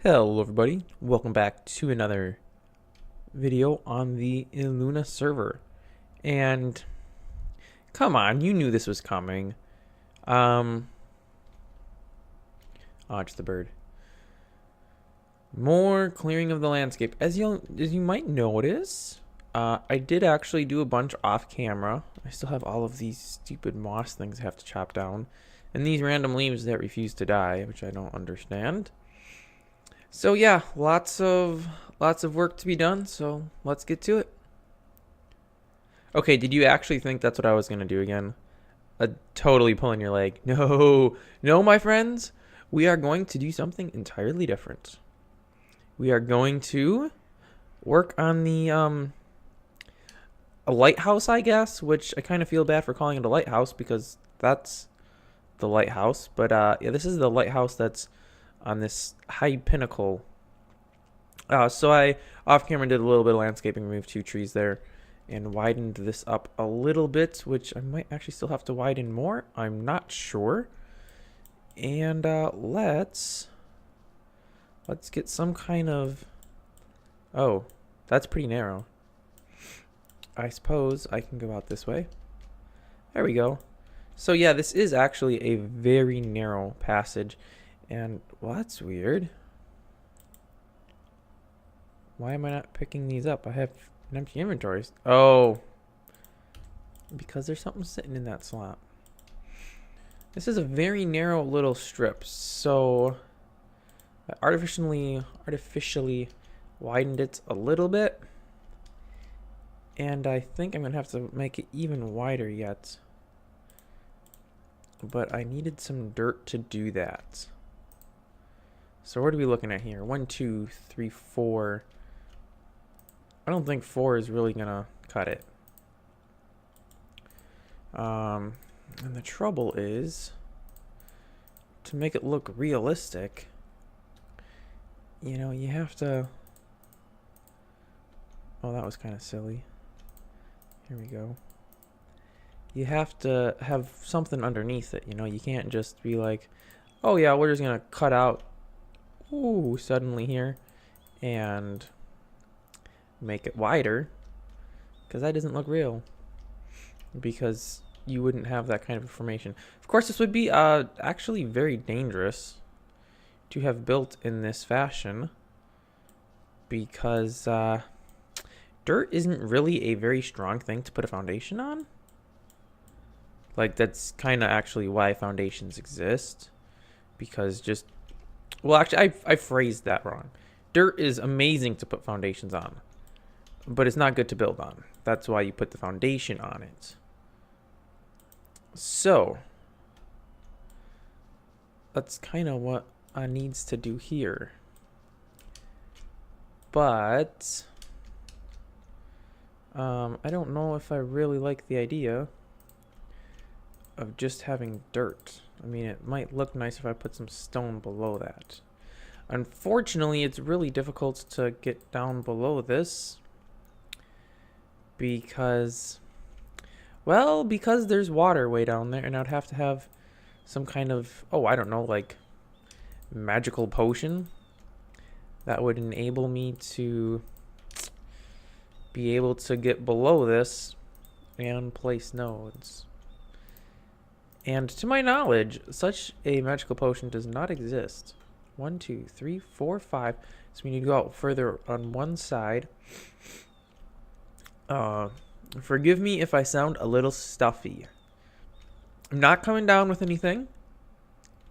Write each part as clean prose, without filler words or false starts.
Hello everybody, welcome back to another video on the Illuna server. And come on, you knew this was coming. Oh, just a bird. More clearing of the landscape. As you might notice, I did actually do a bunch off camera. I still have all of these stupid moss things I have to chop down, and these random leaves that refuse to die, which I don't understand. So yeah, lots of work to be done, so let's get to it. Okay, did you actually think that's what I was gonna do again? Totally pulling your leg. No, my friends, we are going to do something entirely different. We are going to work on the a lighthouse, I guess, which I kind of feel bad for calling it a lighthouse because that's the lighthouse. But yeah, this is the lighthouse that's on this high pinnacle. So I off camera did a little bit of landscaping, removed 2 trees there, and widened this up a little bit, which I might actually still have to widen more. I'm not sure. And let's get some kind of. Oh, that's pretty narrow. I suppose I can go out this way. There we go. So yeah, this is actually a very narrow passage. And, well, that's weird. Why am I not picking these up? I have an empty inventory. Oh. Because there's something sitting in that slot. This is a very narrow little strip. So, I artificially widened it a little bit. And I think I'm going to have to make it even wider yet. But I needed some dirt to do that. So what are we looking at here? 1, 2, 3, 4. I don't think 4 is really gonna cut it. And the trouble is, to make it look realistic, you know, you have to. Oh, that was kind of silly. Here we go. You have to have something underneath it. You know, you can't just be like, oh yeah, we're just gonna cut out. Ooh, suddenly here, and make it wider, because that doesn't look real, because you wouldn't have that kind of information. Of course, this would be actually very dangerous to have built in this fashion, because dirt isn't really a very strong thing to put a foundation on. Like, that's kind of actually why foundations exist, because just. Well, actually, I phrased that wrong. Dirt is amazing to put foundations on, but it's not good to build on. That's why you put the foundation on it. So, that's kind of what I needs to do here. But, I don't know if I really like the idea of just having dirt. I mean, it might look nice if I put some stone below that. Unfortunately, it's really difficult to get down below this because, well, because there's water way down there, and I'd have to have some kind of, oh, I don't know, like magical potion that would enable me to be able to get below this and place nodes. And to my knowledge, such a magical potion does not exist. 1, 2, 3, 4, 5. So we need to go out further on one side. Forgive me if I sound a little stuffy. I'm not coming down with anything.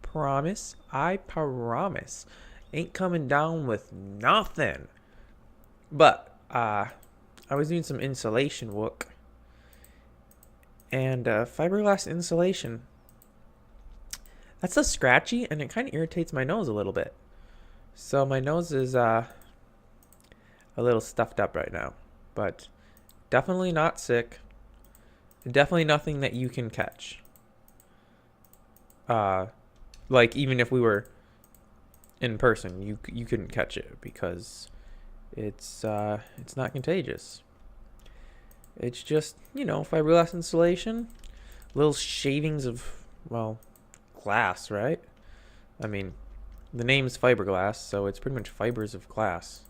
Promise. I promise. Ain't coming down with nothing. But, I was doing some insulation work. And fiberglass insulation, that's a scratchy, and it kind of irritates my nose a little bit. So my nose is a little stuffed up right now, but definitely not sick. Definitely nothing that you can catch. Like, even if we were in person, you couldn't catch it because it's not contagious. It's just, you know, fiberglass insulation, little shavings of, well, glass, right? I mean, The name's fiberglass, so it's pretty much fibers of glass,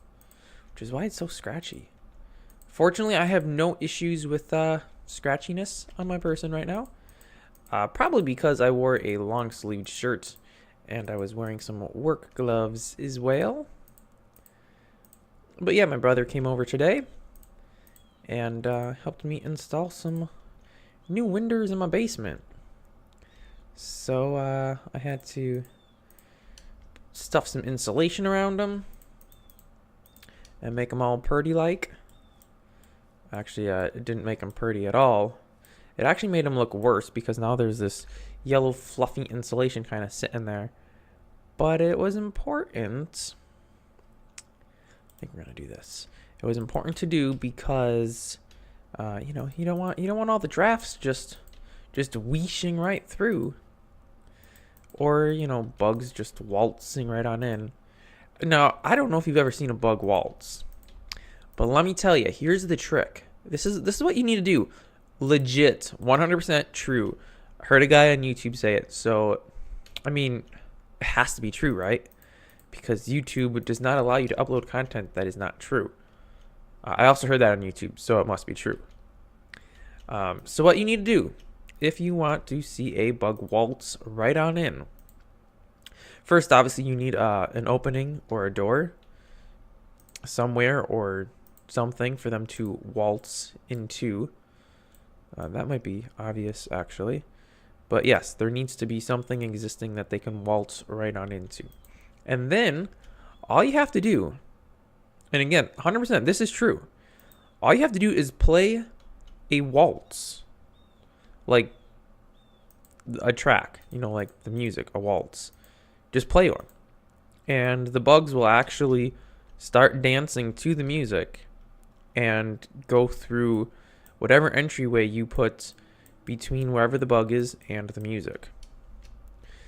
which is why it's so scratchy. Fortunately, I have no issues with scratchiness on my person right now. Probably because I wore a long-sleeved shirt and I was wearing some work gloves as well. But yeah, my brother came over today and helped me install some new windows in my basement. So I had to stuff some insulation around them and make them all purdy-like. Actually, it didn't make them purdy at all. It actually made them look worse because now there's this yellow fluffy insulation kind of sitting there. But it was important. I think we're gonna do this. It was important to do because, you know, you don't want all the drafts just wheeshing right through, or you know, bugs just waltzing right on in. Now, I don't know if you've ever seen a bug waltz, but let me tell you, here's the trick. This is what you need to do. Legit, 100% true. I heard a guy on YouTube say it, so I mean, it has to be true, right? Because YouTube does not allow you to upload content that is not true. I also heard that on YouTube, so it must be true. So what you need to do, if you want to see a bug waltz right on in, first, obviously, you need an opening or a door somewhere or something for them to waltz into. That might be obvious, actually. But yes, there needs to be something existing that they can waltz right on into. And then, all you have to do, and again, 100%, this is true. All you have to do is play a waltz. Like a track, you know, like the music, a waltz. Just play one. And the bugs will actually start dancing to the music and go through whatever entryway you put between wherever the bug is and the music.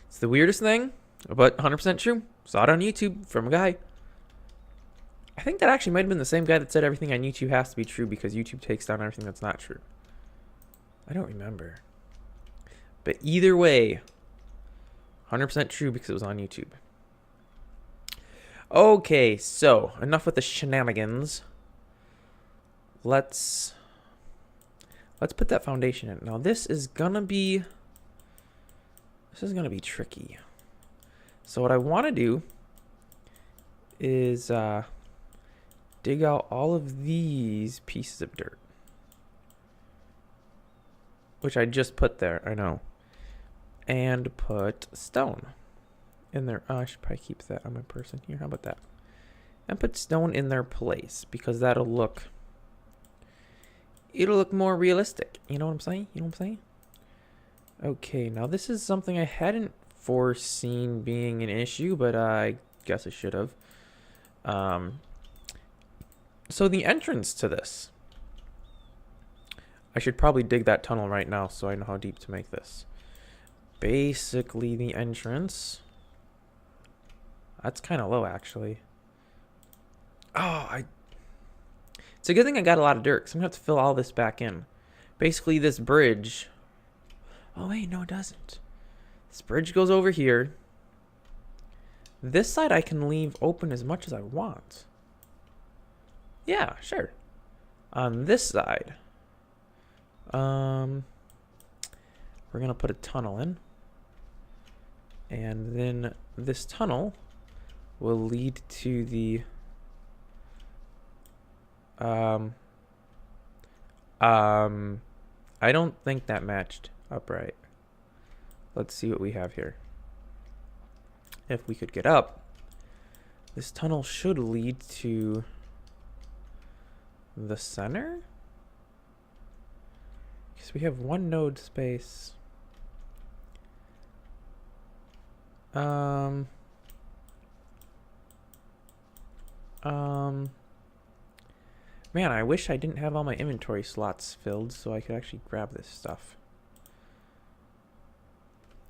It's the weirdest thing, but 100% true. Saw it on YouTube from a guy. I think that actually might have been the same guy that said everything on YouTube has to be true because YouTube takes down everything that's not true. I don't remember. But either way, 100% true because it was on YouTube. Okay, so enough with the shenanigans. Let's put that foundation in. Now this is gonna be tricky. So what I want to do is dig out all of these pieces of dirt, which I just put there, I know, and put stone in there. I should probably keep that on my person here. How about that? And put stone in their place because it'll look more realistic. You know what I'm saying? You know what I'm saying? Okay, now this is something I hadn't foreseen being an issue, but I guess I should have. So the entrance to this, I should probably dig that tunnel right now so I know how deep to make this. Basically, the entrance, that's kind of low actually. It's a good thing I got a lot of dirt, because I'm going to have to fill all this back in. Basically, this bridge... Oh, wait, no, it doesn't. This bridge goes over here. This side I can leave open as much as I want. Yeah, sure. On this side, we're going to put a tunnel in. And then this tunnel will lead to the... I don't think that matched up right. Let's see what we have here. If we could get up, this tunnel should lead to the center, because we have one node space. Man, I wish I didn't have all my inventory slots filled so I could actually grab this stuff.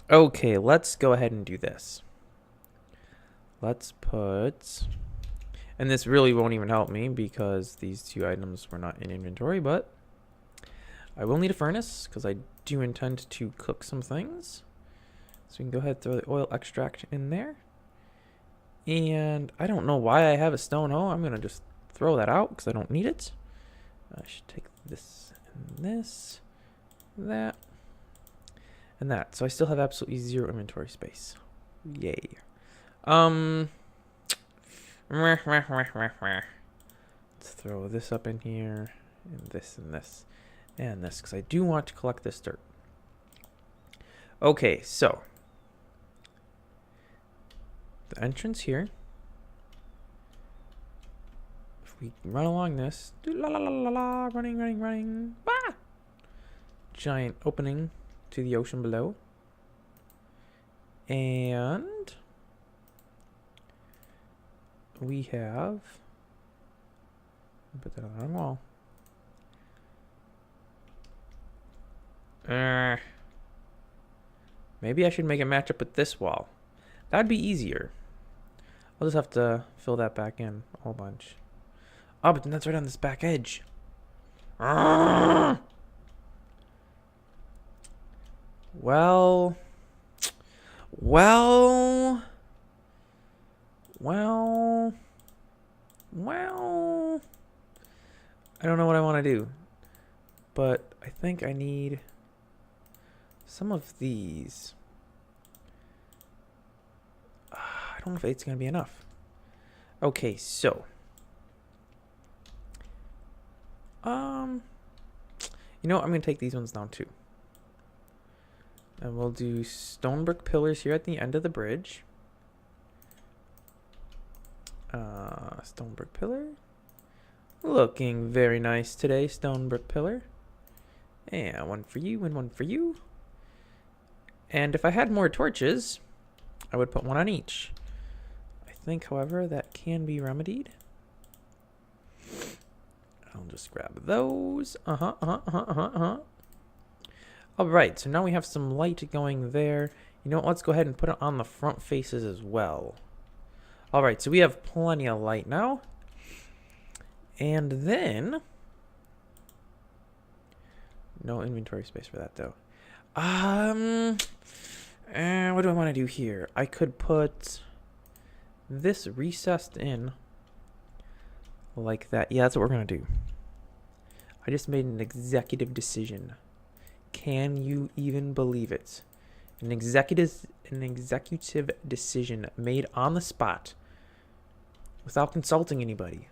Okay, let's go ahead and do this. Let's put... And this really won't even help me because these two items were not in inventory, but I will need a furnace because I do intend to cook some things. So we can go ahead and throw the oil extract in there. And I don't know why I have a stone hoe. I'm going to just throw that out because I don't need it. I should take this and this, that, and that. So I still have absolutely 0 inventory space. Yay. Let's throw this up in here, and this, and this, and this, because I do want to collect this dirt. Okay, so the entrance here. If we run along this, la la la la la, running, running, running, bah! Giant opening to the ocean below, and we have. Put that on the wall. Maybe I should make it match up with this wall. That'd be easier. I'll just have to fill that back in a whole bunch. Oh, but then that's right on this back edge. Well, well, well, well. I don't know what I want to do, but I think I need some of these. I don't know if 8's going to be enough. Okay, so. You know, I'm going to take these ones down too. And we'll do stone brick pillars here at the end of the bridge. Stone brick pillar. Looking very nice today, stone brick pillar. And one for you and one for you. And if I had more torches, I would put one on each. I think, however, that can be remedied. I'll just grab those. Alright, so now we have some light going there. You know what, let's go ahead and put it on the front faces as well. Alright, so we have plenty of light now. And then... no inventory space for that, though. What do I want to do here? I could put this recessed in like that. Yeah, that's what we're going to do. I just made an executive decision. Can you even believe it? An executive decision made on the spot without consulting anybody,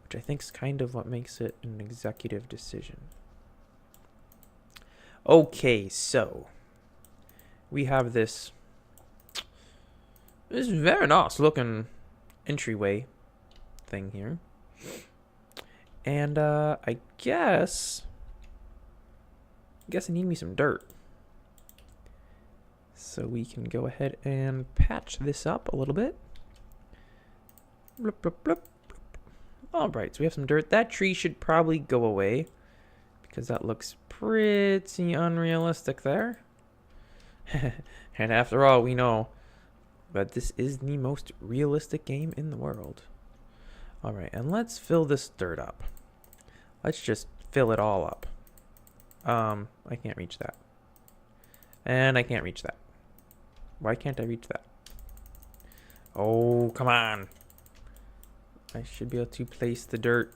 which I think is kind of what makes it an executive decision. Okay, so we have this very nice looking entryway thing here. And I guess I need me some dirt. So we can go ahead and patch this up a little bit. Bloop, bloop, bloop, bloop. All right, so we have some dirt. That tree should probably go away because that looks pretty unrealistic there. And after all, we know that this is the most realistic game in the world. All right, and let's fill this dirt up. Let's just fill it all up. I can't reach that. And I can't reach that. Why can't I reach that? Oh, come on. I should be able to place the dirt.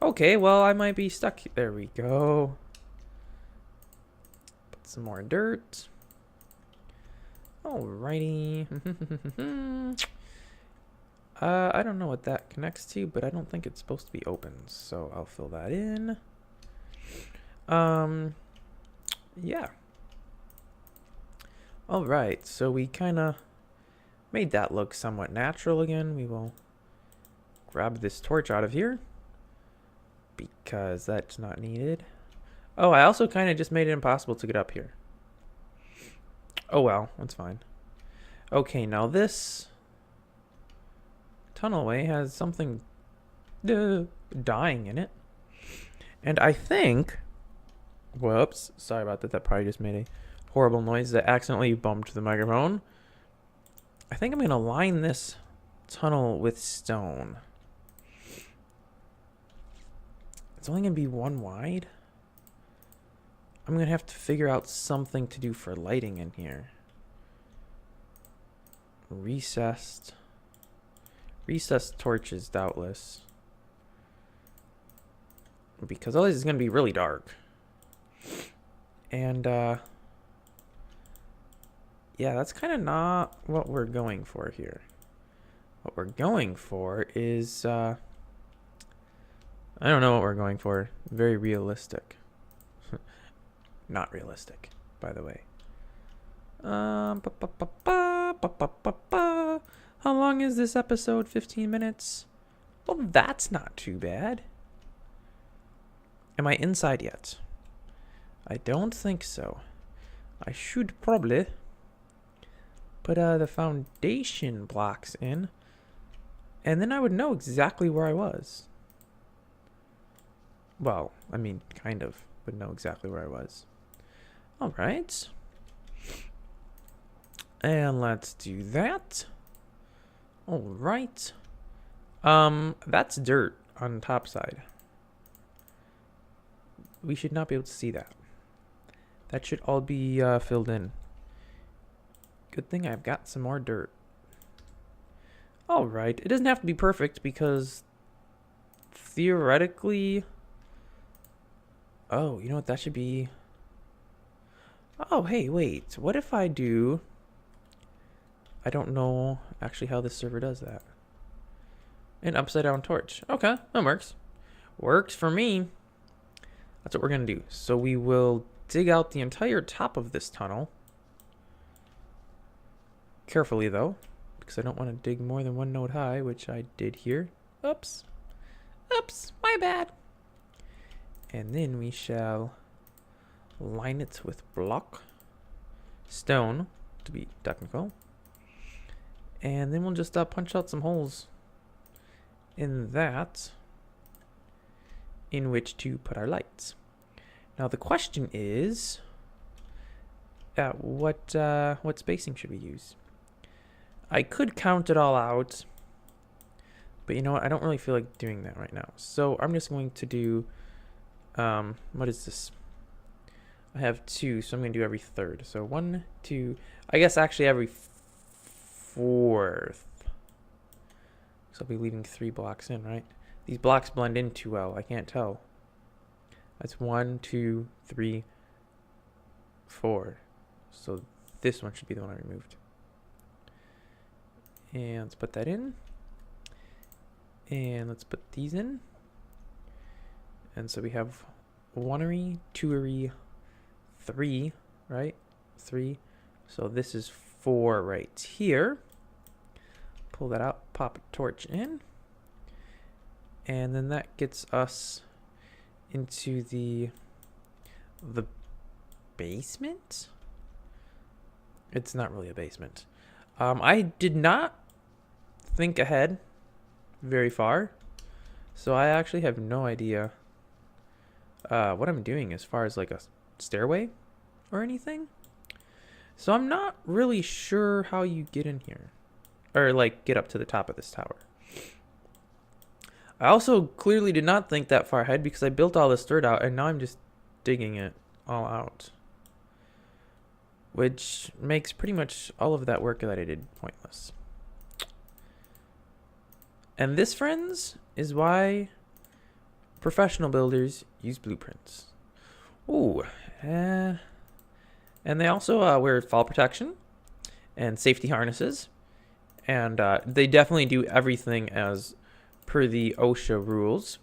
Okay, well, I might be stuck. There we go. Put some more dirt. Alrighty. I don't know what that connects to, but I don't think it's supposed to be open, so I'll fill that in. Yeah. Alright, so we kind of made that look somewhat natural again. We will grab this torch out of here because that's not needed. Oh, I also kind of just made it impossible to get up here. Oh well, that's fine. Okay, now this tunnelway has something dying in it. And I think... whoops, sorry about that. That probably just made a horrible noise that accidentally bumped the microphone. I think I'm going to line this tunnel with stone. It's only going to be one wide. I'm going to have to figure out something to do for lighting in here. Recessed torches, doubtless. Because otherwise it's going to be really dark. And, yeah, that's kind of not what we're going for here. What we're going for is, I don't know what we're going for. Very realistic. Not realistic, by the way. How long is this episode? 15 minutes? Well, that's not too bad. Am I inside yet? I don't think so. I should probably put the foundation blocks in, and then I would know exactly where I was. Well, I mean, kind of would know exactly where I was. All right. And let's do that. All right. That's dirt on the top side. We should not be able to see that. That should all be filled in. Good thing I've got some more dirt. All right. It doesn't have to be perfect because theoretically... Oh, you know what? That should be... Oh, hey, wait. What if I do... I don't know actually how this server does that. An upside down torch. Okay, that works. Works for me. That's what we're going to do. So we will dig out the entire top of this tunnel. Carefully, though, because I don't want to dig more than one node high, which I did here. Oops. Oops, my bad. And then we shall line it with block. Stone, to be technical. And then we'll just punch out some holes in that in which to put our lights. Now the question is, what spacing should we use? I could count it all out, but you know what? I don't really feel like doing that right now. So I'm just going to do, what is this? I have 2, so I'm going to do every third. So 1, 2, I guess actually every 4th. So I'll be leaving 3 blocks in, right? These blocks blend in too well. I can't tell. That's 1, 2, 3, 4. So this one should be the one I removed. And let's put that in. And let's put these in. And so we have 1-ery, 2-ery, 3, right? 3. So this is 4 right here. Pull that out, pop a torch in. And then that gets us into the basement? It's not really a basement. I did not think ahead very far, so I actually have no idea what I'm doing as far as like a stairway or anything. So I'm not really sure how you get in here, or like get up to the top of this tower. I also clearly did not think that far ahead because I built all this dirt out and now I'm just digging it all out, which makes pretty much all of that work that I did pointless. And this, friends, is why professional builders use blueprints. Ooh, and they also wear fall protection and safety harnesses, and they definitely do everything as per the OSHA rules,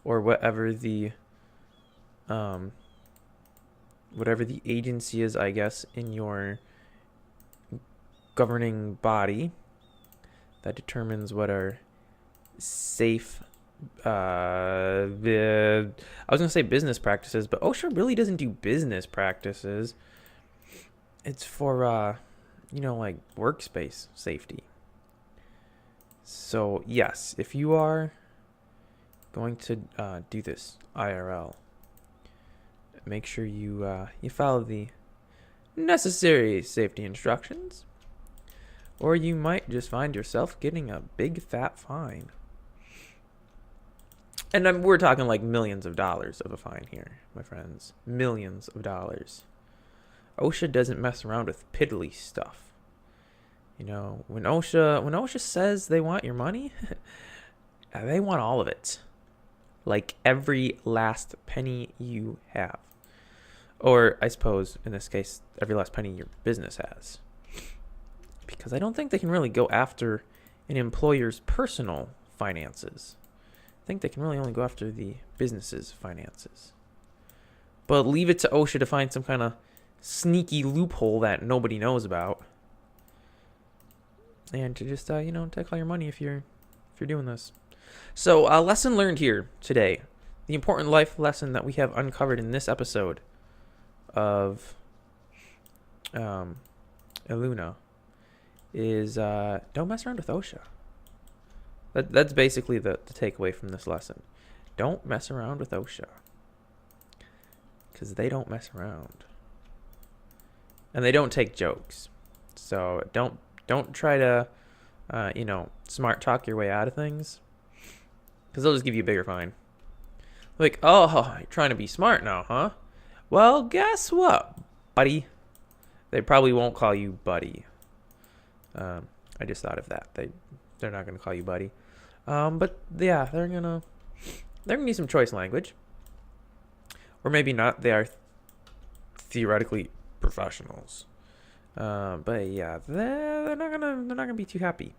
or whatever the agency is, I guess, in your governing body that determines what are safe. I was gonna say business practices, but OSHA really doesn't do business practices. It's for like workspace safety. So yes, if you are going to do this IRL, make sure you follow the necessary safety instructions, or you might just find yourself getting a big fat fine. And we're talking like millions of dollars of a fine here, my friends. Millions of dollars. OSHA doesn't mess around with piddly stuff. You know, when OSHA says they want your money, they want all of it. Like every last penny you have. Or I suppose in this case, every last penny your business has. Because I don't think they can really go after an employer's personal finances. I think they can really only go after the business's finances. But leave it to OSHA to find some kind of sneaky loophole that nobody knows about. And to just, take all your money if you're doing this. So, lesson learned here today. The important life lesson that we have uncovered in this episode of Illuna is don't mess around with OSHA. That's basically the takeaway from this lesson. Don't mess around with OSHA. Because they don't mess around. And they don't take jokes. So don't try to, smart talk your way out of things. Because they'll just give you a bigger fine. Like, oh, you're trying to be smart now, huh? Well, guess what, buddy? They probably won't call you buddy. I just thought of that. They're not going to call you buddy. But yeah, they're gonna need some choice language. Or maybe not. They are theoretically professionals. But yeah, they're not gonna be too happy.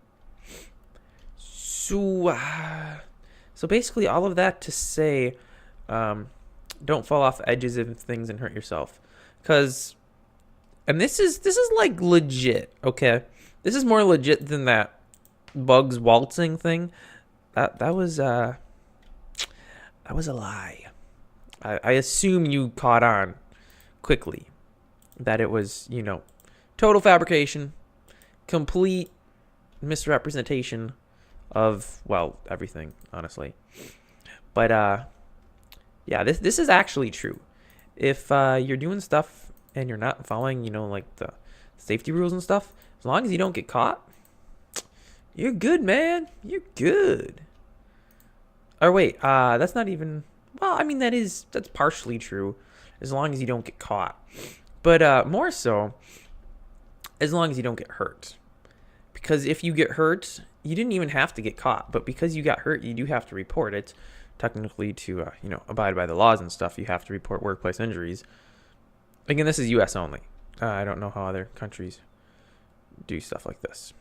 So basically, all of that to say, don't fall off edges of things and hurt yourself, and this is like legit. Okay, this is more legit than that bugs waltzing thing. That was a lie. I assume you caught on quickly that it was, total fabrication, complete misrepresentation of, well, everything, honestly. But yeah, this is actually true. If you're doing stuff and you're not following, like the safety rules and stuff, as long as you don't get caught, you're good, man. You're good. Or wait, that's not even... Well, I mean, that's partially true, as long as you don't get caught. But more so, as long as you don't get hurt. Because if you get hurt, you didn't even have to get caught. But because you got hurt, you do have to report it. Technically, to abide by the laws and stuff, you have to report workplace injuries. Again, this is U.S. only. I don't know how other countries do stuff like this.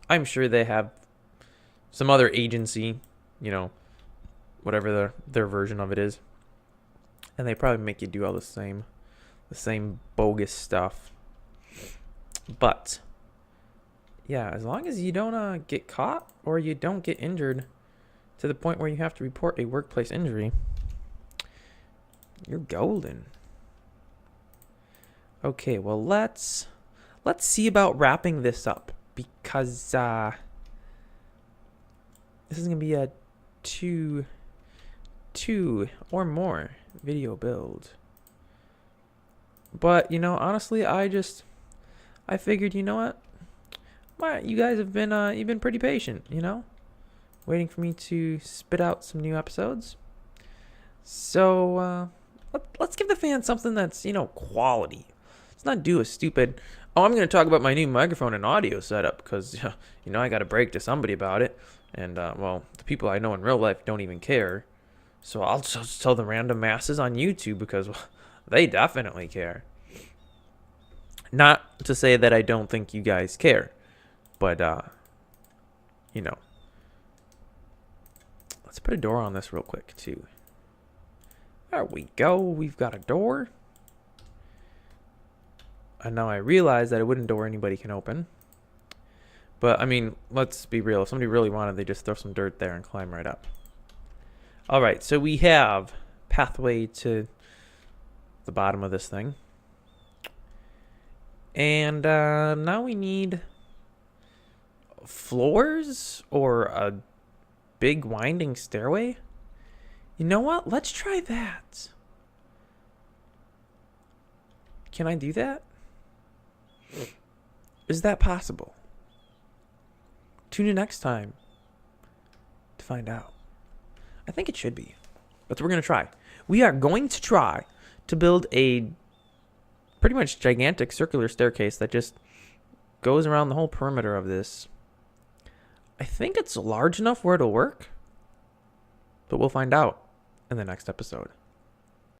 I'm sure they have some other agency, whatever their version of it is, and they probably make you do all the same bogus stuff. But yeah, as long as you don't get caught or you don't get injured to the point where you have to report a workplace injury, you're golden. Okay, well let's see about wrapping this up, because this is gonna be a two or more video build. But honestly, I figured, what, you guys have been you've been pretty patient, waiting for me to spit out some new episodes. So let's give the fans something that's quality. Let's not do a stupid, I'm going to talk about my new microphone and audio setup, because I got to break to somebody about it, and well, the people I know in real life don't even care. So I'll just tell the random masses on YouTube, because they definitely care. Not to say that I don't think you guys care, but let's put a door on this real quick too. There we go. We've got a door. And now I realize that a wooden door anybody can open. But I mean, let's be real. If somebody really wanted, they just throw some dirt there and climb right up. All right, so we have pathway to the bottom of this thing. And now we need floors or a big winding stairway. You know what? Let's try that. Can I do that? Is that possible? Tune in next time to find out. I think it should be. That's what we're going to try. We are going to try to build a pretty much gigantic circular staircase that just goes around the whole perimeter of this. I think it's large enough where it'll work, but we'll find out in the next episode.